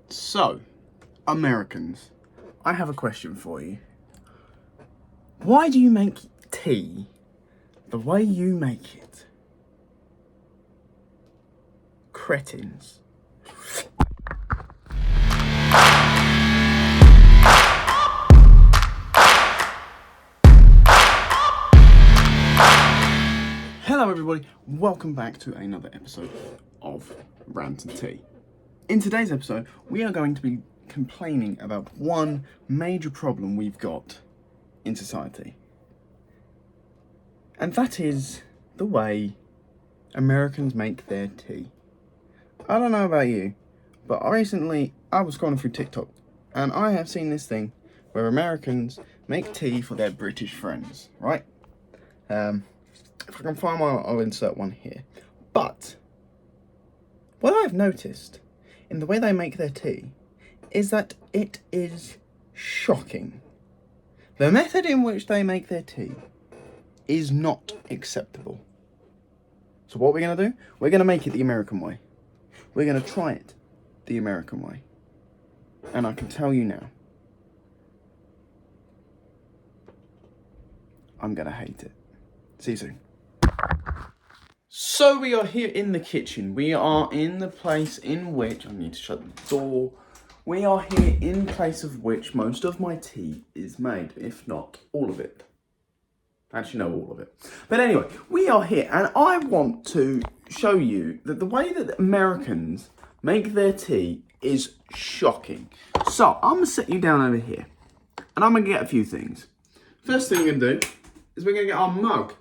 So, Americans, I have a question for you. Why do you make tea the way you make it? Cretins. Hello everybody, welcome back to another episode of Rant and Tea. In today's episode, we are going to be complaining about one major problem we've got in society. And that is the way Americans make their tea. I don't know about you, but recently I was scrolling through TikTok and I have seen this thing where Americans make tea for their British friends, right? If I can find one, I'll insert one here. But what I've noticed in the way they make their tea is that it is shocking. The method in which they make their tea is not acceptable. So what we're going to do? We're going to make it the American way. We're going to try it the American way. And I can tell you now, I'm going to hate it. See you soon. So we are here in the kitchen. We are in the place in which, I need to shut the door. We are here in place of which most of my tea is made, if not all of it. Actually, no, all of it. But anyway, we are here and I want to show you that the way that Americans make their tea is shocking. So I'm going to set you down over here and I'm going to get a few things. First thing we're going to do is we're going to get our mug.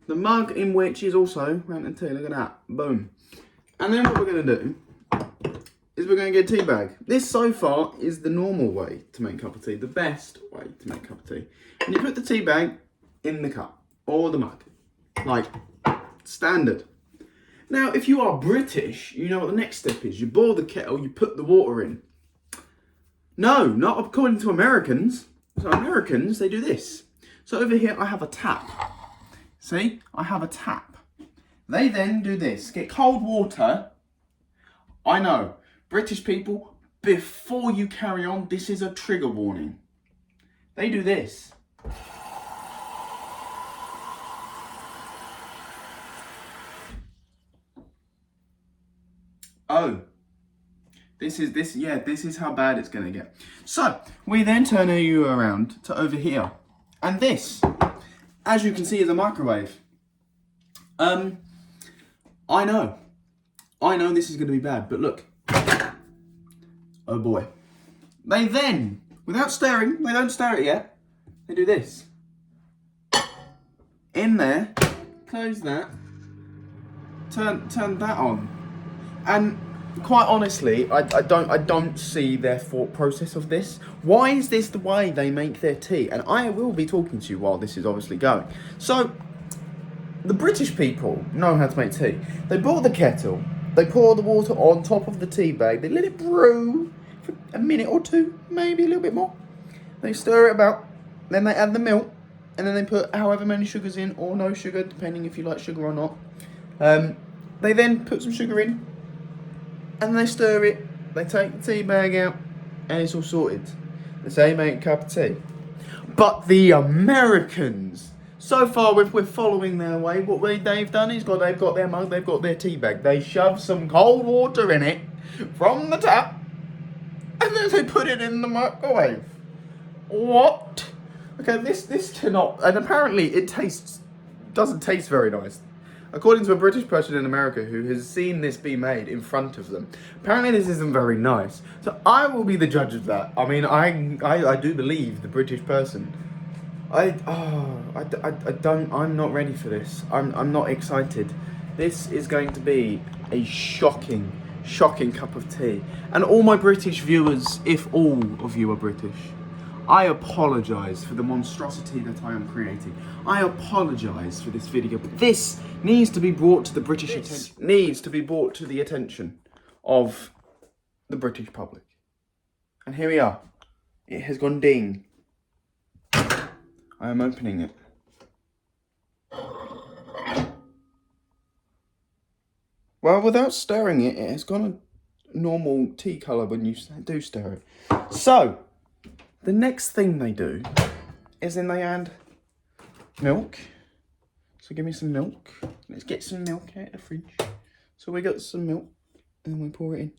The mug in which is also Rant and Tea, look at that, boom. And then what we're going to do is we're going to get a tea bag. This so far is the normal way to make a cup of tea, the best way to make a cup of tea. And you put the tea bag in the cup or the mug, like standard. Now, if you are British, you know what the next step is. You boil the kettle, you put the water in. No, not according to Americans. So Americans, they do this. So over here, I have a tap. See, I have a tap. They then do this, get cold water. I know, British people, before you carry on, this is a trigger warning. They do this. Oh, this is how bad it's gonna get. So, we then turn you around to over here. And this, as you can see, is a microwave. I know this is going to be bad, but look. Oh boy. They then, without stirring, they don't stir it yet. They do this. In there, close that, turn that on. And quite honestly, I don't see their thought process of this. Why is this the way they make their tea? And I will be talking to you while this is obviously going. So, the British people know how to make tea. They boil the kettle, they pour the water on top of the tea bag, they let it brew for a minute or two, maybe a little bit more. They stir it about, then they add the milk, and then they put however many sugars in, or no sugar, depending if you like sugar or not. They then put some sugar in, and they stir it, they take the tea bag out, and it's all sorted. That's how you make a cup of tea. But the Americans, so far we're following their way. What they've done is they've got their mug, they've got their tea bag. They shove some cold water in it from the tap, and then they put it in the microwave. What? Okay, this cannot, and apparently it doesn't taste very nice. According to a British person in America who has seen this be made in front of them, apparently this isn't very nice. So I will be the judge of that. I mean, I do believe the British person. I'm not ready for this. I'm not excited. This is going to be a shocking cup of tea. And all my British viewers, if all of you are British, I apologise for the monstrosity that I am creating. I apologise for this video, but this needs to be brought to the British attention. Needs to be brought to the attention of the British public. And here we are. It has gone ding. I am opening it. Well, without stirring it, it has gone normal tea colour when you do stir it. So, the next thing they do is then they add milk. So give me some milk. Let's get some milk out of the fridge. So we got some milk and we pour it in.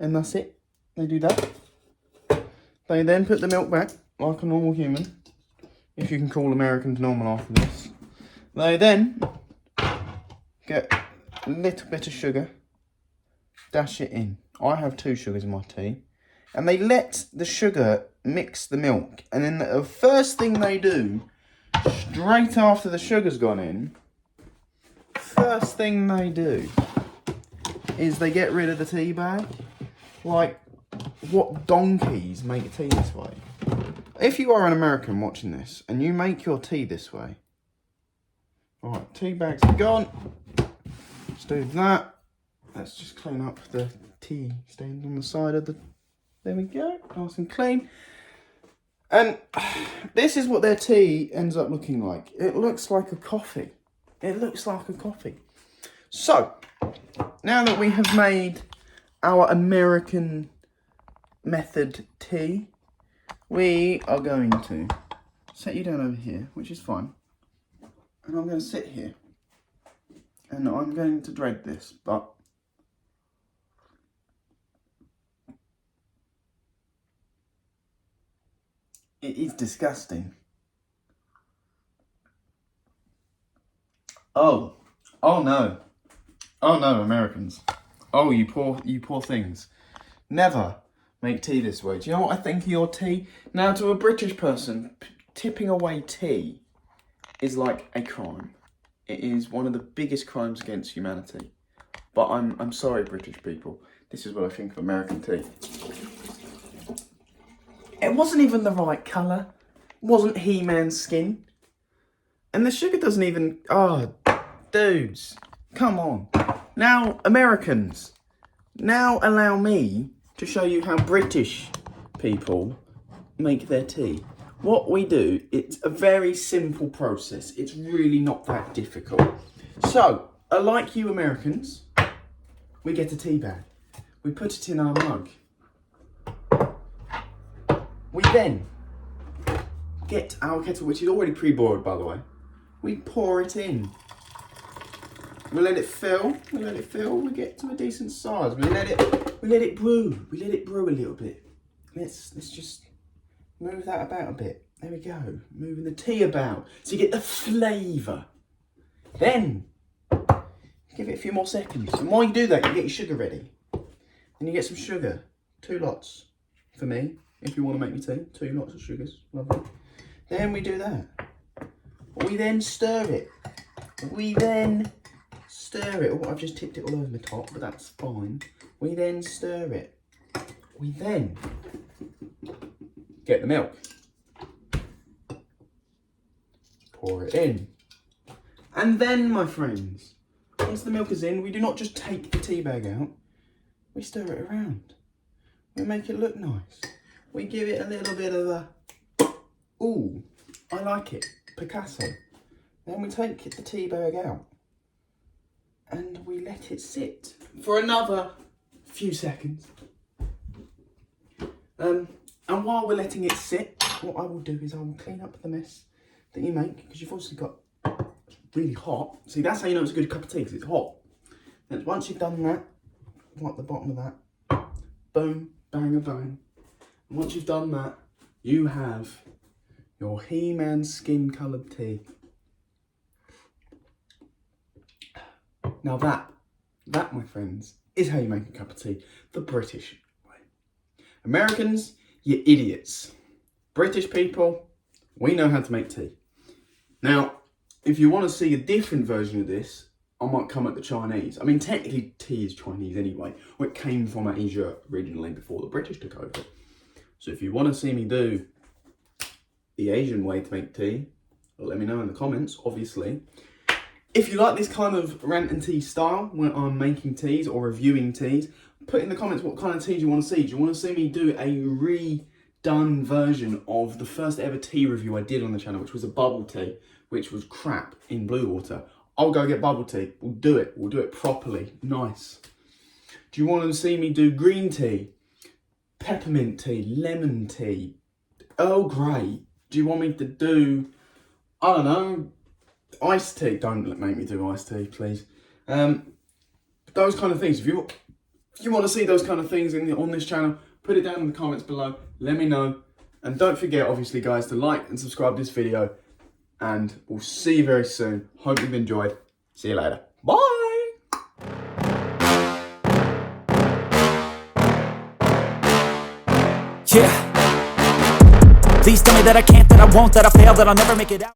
And that's it. They do that. They then put the milk back like a normal human. If you can call Americans normal after this. They then get a little bit of sugar. Dash it in. I have 2 sugars in my tea. And they let the sugar mix the milk. And then the first thing they do, straight after the sugar's gone in, first thing they do is they get rid of the tea bag. Like, what donkeys make tea this way? If you are an American watching this and you make your tea this way, alright, tea bags are gone. Let's do that. Let's just clean up the tea stains on the side of the... There we go, nice and clean. And this is what their tea ends up looking like. It looks like a coffee. It looks like a coffee. So, now that we have made our American method tea, we are going to set you down over here, which is fine. And I'm going to sit here. And I'm going to dread this, but it is disgusting. Oh no. Oh no, Americans. Oh, you poor things. Never make tea this way. Do you know what I think of your tea? Now, to a British person, tipping away tea is like a crime. It is one of the biggest crimes against humanity. But I'm sorry, British people. This is what I think of American tea. It wasn't even the right colour. It wasn't He-Man's skin. And the sugar doesn't even... Oh, dudes. Come on. Now, Americans. Now allow me to show you how British people make their tea. What we do, it's a very simple process. It's really not that difficult. So, like you Americans, we get a tea bag. We put it in our mug. We then get our kettle, which is already pre-boiled, by the way. We pour it in. We let it fill. We let it fill. We get to a decent size. We let it brew. We let it brew a little bit. Let's just move that about a bit. There we go. Moving the tea about so you get the flavour. Then give it a few more seconds. And while you do that, you get your sugar ready. And you get some sugar. 2 lots for me. If you want to make me tea, 2 lots of sugars, lovely. Then we do that. We then stir it. We then stir it. Oh, I've just tipped it all over the top, but that's fine. We then stir it. We then get the milk. Pour it in. And then, my friends, once the milk is in, we do not just take the tea bag out. We stir it around. We make it look nice. We give it a little bit of a, ooh, I like it, Picasso. Then we take the tea bag out and we let it sit for another few seconds. And while we're letting it sit, what I will do is I will clean up the mess that you make, because you've obviously got, it's really hot. See, that's how you know it's a good cup of tea, because it's hot. And once you've done that, wipe the bottom of that, boom, bang, a bang. Once you've done that, you have your He-Man skin coloured tea. Now that, my friends, is how you make a cup of tea the British way. Americans, you idiots. British people, we know how to make tea. Now, if you want to see a different version of this, I might come at the Chinese. I mean, technically tea is Chinese anyway. Or it came from Asia originally before the British took over. So if you want to see me do the Asian way to make tea, let me know in the comments, obviously. If you like this kind of rant and tea style, when I'm making teas or reviewing teas, put in the comments what kind of teas you want to see. Do you want to see me do a redone version of the first ever tea review I did on the channel, which was a bubble tea, which was crap in blue water? I'll go get bubble tea. We'll do it. We'll do it properly. Nice. Do you want to see me do green tea, peppermint tea, lemon tea, Earl Grey? Do you want me to do, I don't know, iced tea? Don't make me do iced tea, please. Those kind of things. If you want to see those kind of things on this channel, put it down in the comments below. Let me know. And don't forget, obviously, guys, to like and subscribe to this video. And we'll see you very soon. Hope you've enjoyed. See you later. Bye. Yeah. Please tell me that I can't, that I won't, that I fail, that I'll never make it out.